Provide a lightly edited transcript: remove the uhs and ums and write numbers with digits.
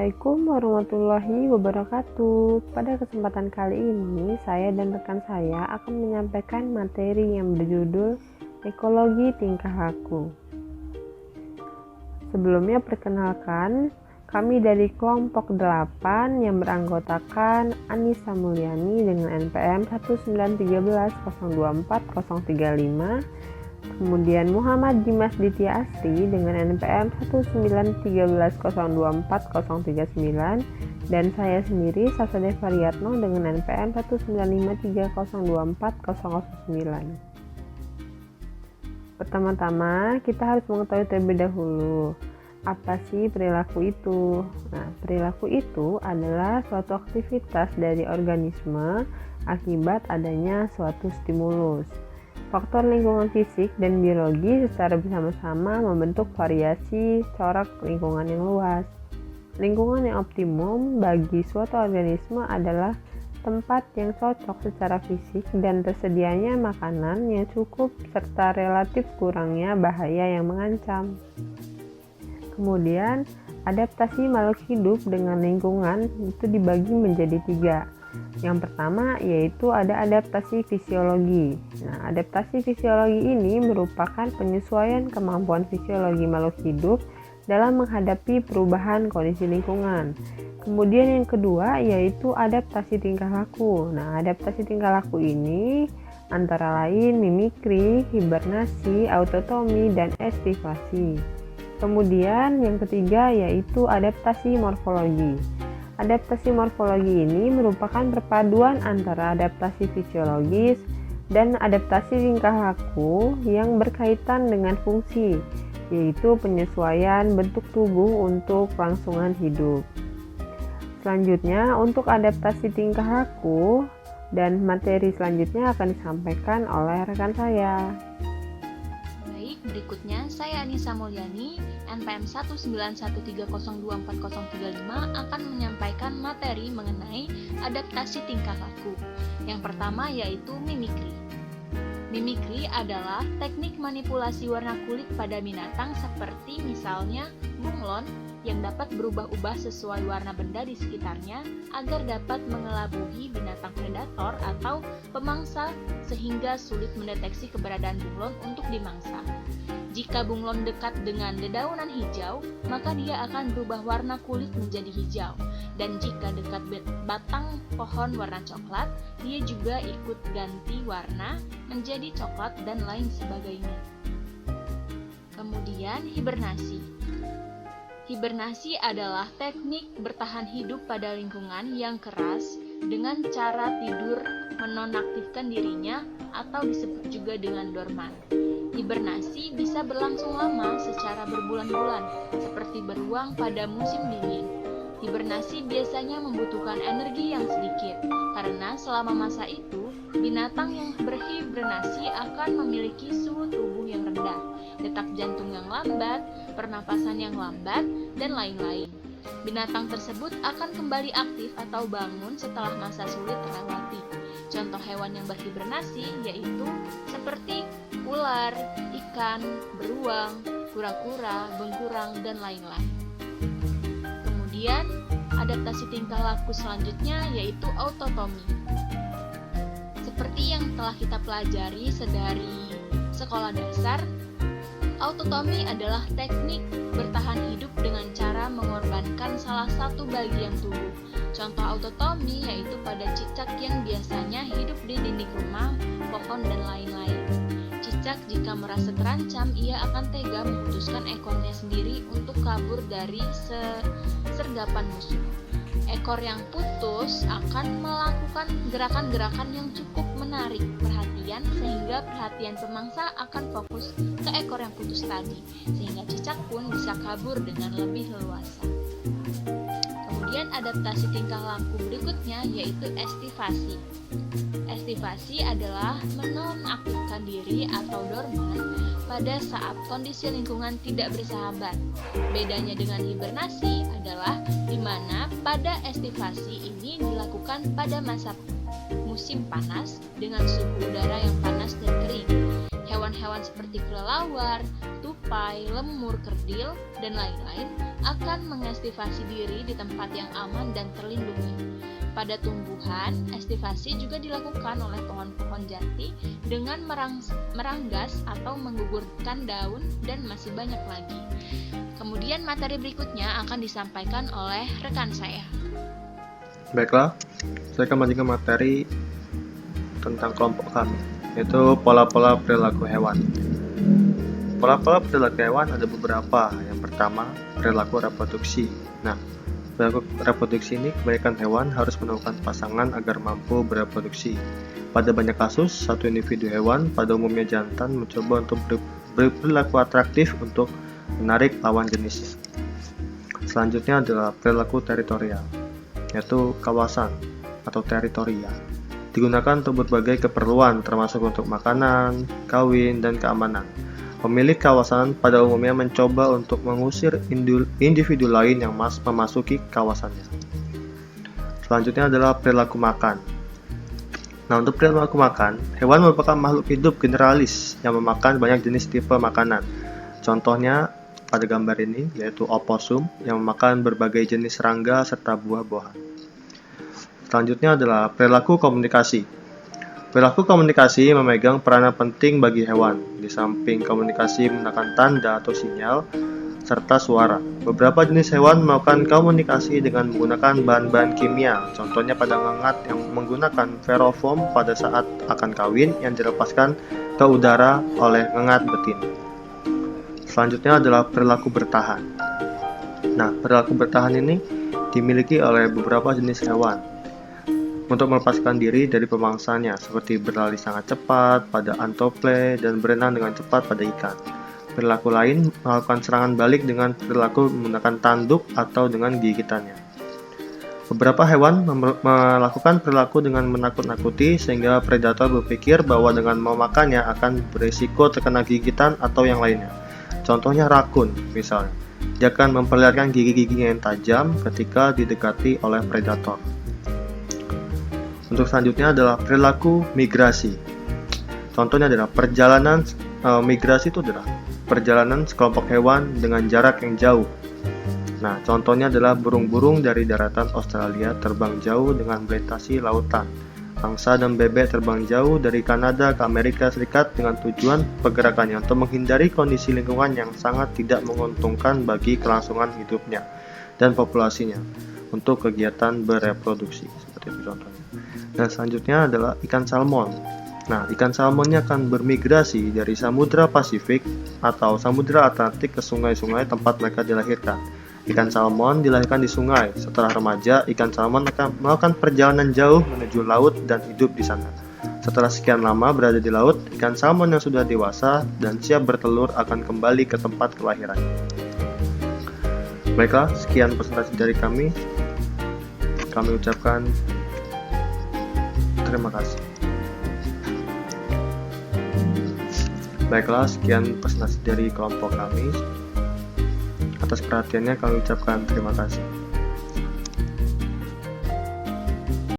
Assalamualaikum warahmatullahi wabarakatuh. Pada kesempatan kali ini, saya dan rekan saya akan menyampaikan materi yang berjudul Ekologi Tingkah Laku. Sebelumnya perkenalkan, kami dari kelompok 8 yang beranggotakan Anissa Mulyani dengan NPM 19130240035, kemudian Muhammad Dimas Ditya Asri dengan NPM 19130240039, dan saya sendiri Sasa Devariatno dengan NPM 19530240009. Pertama-tama kita harus mengetahui terlebih dahulu apa sih perilaku itu. Nah, perilaku itu adalah suatu aktivitas dari organisme akibat adanya suatu stimulus. Faktor lingkungan fisik dan biologi secara bersama-sama membentuk variasi corak lingkungan yang luas. Lingkungan yang optimum bagi suatu organisme adalah tempat yang cocok secara fisik dan tersedianya makanan yang cukup serta relatif kurangnya bahaya yang mengancam. Kemudian, adaptasi makhluk hidup dengan lingkungan itu dibagi menjadi 3. Yang pertama yaitu ada adaptasi fisiologi. Nah, adaptasi fisiologi ini merupakan penyesuaian kemampuan fisiologi makhluk hidup dalam menghadapi perubahan kondisi lingkungan. Kemudian yang kedua yaitu adaptasi tingkah laku. Nah, adaptasi tingkah laku ini antara lain mimikri, hibernasi, autotomi, dan estivasi. Kemudian yang ketiga yaitu adaptasi morfologi. Adaptasi morfologi ini merupakan perpaduan antara adaptasi fisiologis dan adaptasi tingkah laku yang berkaitan dengan fungsi, yaitu penyesuaian bentuk tubuh untuk kelangsungan hidup. Selanjutnya, untuk adaptasi tingkah laku dan materi selanjutnya akan disampaikan oleh rekan saya. Baik, berikutnya saya Anissa Mulyani, NPM 19130240035 akan menyampaikan materi mengenai adaptasi tingkah laku. Yang pertama yaitu mimikri. Mimikri adalah teknik manipulasi warna kulit pada binatang seperti misalnya bunglon yang dapat berubah-ubah sesuai warna benda di sekitarnya agar dapat mengelabui binatang predator atau pemangsa sehingga sulit mendeteksi keberadaan bunglon untuk dimangsa. Jika bunglon dekat dengan dedaunan hijau, maka dia akan berubah warna kulit menjadi hijau. Dan jika dekat batang pohon warna coklat, dia juga ikut ganti warna menjadi coklat dan lain sebagainya. Kemudian hibernasi. Hibernasi adalah teknik bertahan hidup pada lingkungan yang keras dengan cara tidur menonaktifkan dirinya atau disebut juga dengan dorman. Hibernasi bisa berlangsung lama secara berbulan-bulan, seperti beruang pada musim dingin. Hibernasi biasanya membutuhkan energi yang sedikit, karena selama masa itu, binatang yang berhibernasi akan memiliki suhu tubuh yang rendah, detak jantung yang lambat, pernapasan yang lambat, dan lain-lain. Binatang tersebut akan kembali aktif atau bangun setelah masa sulit terlewati. Contoh hewan yang berhibernasi yaitu seperti ular, ikan, beruang, kura-kura, bengkurang, dan lain-lain. Kemudian, adaptasi tingkah laku selanjutnya yaitu autotomi. Seperti yang telah kita pelajari sedari sekolah dasar, autotomi adalah teknik bertahan hidup dengan cara mengorbankan salah satu bagian tubuh. Contoh autotomi yaitu pada cicak yang biasanya hidup di dinding rumah, pohon, dan lain-lain. Cicak jika merasa terancam, ia akan tega memutuskan ekornya sendiri untuk kabur dari sergapan musuh. Ekor yang putus akan melakukan gerakan-gerakan yang cukup menarik perhatian sehingga perhatian pemangsa akan fokus ke ekor yang putus tadi, sehingga cicak pun bisa kabur dengan lebih leluasa. Kemudian adaptasi tingkah laku berikutnya yaitu estivasi. Estivasi adalah menonaktifkan diri atau dorman pada saat kondisi lingkungan tidak bersahabat. Bedanya dengan hibernasi adalah di mana pada estivasi ini dilakukan pada masa musim panas dengan suhu udara yang panas dan kering. Hewan-hewan seperti kelelawar, tupai, lemur, kerdil, dan lain-lain akan mengestivasi diri di tempat yang aman dan terlindungi. Pada tumbuhan, estivasi juga dilakukan oleh pohon-pohon jati dengan meranggas atau menggugurkan daun dan masih banyak lagi. Kemudian materi berikutnya akan disampaikan oleh rekan saya. Baiklah, saya akan membagikan materi tentang kelompok kami, yaitu pola-pola perilaku hewan. Pola-pola perilaku hewan ada beberapa. Yang pertama, perilaku reproduksi. Nah, perilaku reproduksi ini kebanyakan hewan harus menemukan pasangan agar mampu bereproduksi. Pada banyak kasus, satu individu hewan, pada umumnya jantan, mencoba untuk berperilaku atraktif untuk menarik lawan jenisnya. Selanjutnya adalah perilaku teritorial, yaitu kawasan atau teritoria. Digunakan untuk berbagai keperluan, termasuk untuk makanan, kawin, dan keamanan. Pemilik kawasan pada umumnya mencoba untuk mengusir individu lain yang memasuki kawasannya. Selanjutnya adalah perilaku makan. Nah, untuk perilaku makan, hewan merupakan makhluk hidup generalis yang memakan banyak jenis tipe makanan. Contohnya pada gambar ini, yaitu oposum yang memakan berbagai jenis serangga serta buah-buahan. Selanjutnya adalah perilaku komunikasi. Perilaku komunikasi memegang peranan penting bagi hewan. Di samping komunikasi menggunakan tanda atau sinyal, serta suara. Beberapa jenis hewan melakukan komunikasi dengan menggunakan bahan-bahan kimia. Contohnya pada ngengat yang menggunakan ferofom pada saat akan kawin yang dilepaskan ke udara oleh ngengat betina. Selanjutnya adalah perilaku bertahan. Nah, perilaku bertahan ini dimiliki oleh beberapa jenis hewan untuk melepaskan diri dari pemangsanya, seperti berlari sangat cepat pada antople dan berenang dengan cepat pada ikan. Perilaku lain melakukan serangan balik dengan perilaku menggunakan tanduk atau dengan gigitannya. Beberapa hewan melakukan perilaku dengan menakut-nakuti sehingga predator berpikir bahwa dengan memakannya akan berisiko terkena gigitan atau yang lainnya. Contohnya rakun misalnya. Dia akan memperlihatkan gigi-giginya yang tajam ketika didekati oleh predator. Untuk selanjutnya adalah perilaku migrasi. Contohnya adalah perjalanan migrasi itu adalah perjalanan sekelompok hewan dengan jarak yang jauh. Nah, contohnya adalah burung-burung dari daratan Australia terbang jauh dengan melintasi lautan. Angsa dan bebek terbang jauh dari Kanada ke Amerika Serikat dengan tujuan pergerakannya untuk menghindari kondisi lingkungan yang sangat tidak menguntungkan bagi kelangsungan hidupnya dan populasinya untuk kegiatan bereproduksi, seperti itu contohnya. Dan selanjutnya adalah ikan salmon. Nah, ikan salmon ini akan bermigrasi dari Samudra Pasifik atau Samudra Atlantik ke sungai-sungai tempat mereka dilahirkan. Ikan salmon dilahirkan di sungai. Setelah remaja, ikan salmon akan melakukan perjalanan jauh menuju laut dan hidup di sana. Setelah sekian lama berada di laut, ikan salmon yang sudah dewasa dan siap bertelur akan kembali ke tempat kelahirannya. Baiklah, sekian presentasi dari kami. Kami ucapkan terima kasih. Baiklah, sekian presentasi dari kelompok kami. Atas perhatiannya kami ucapkan terima kasih.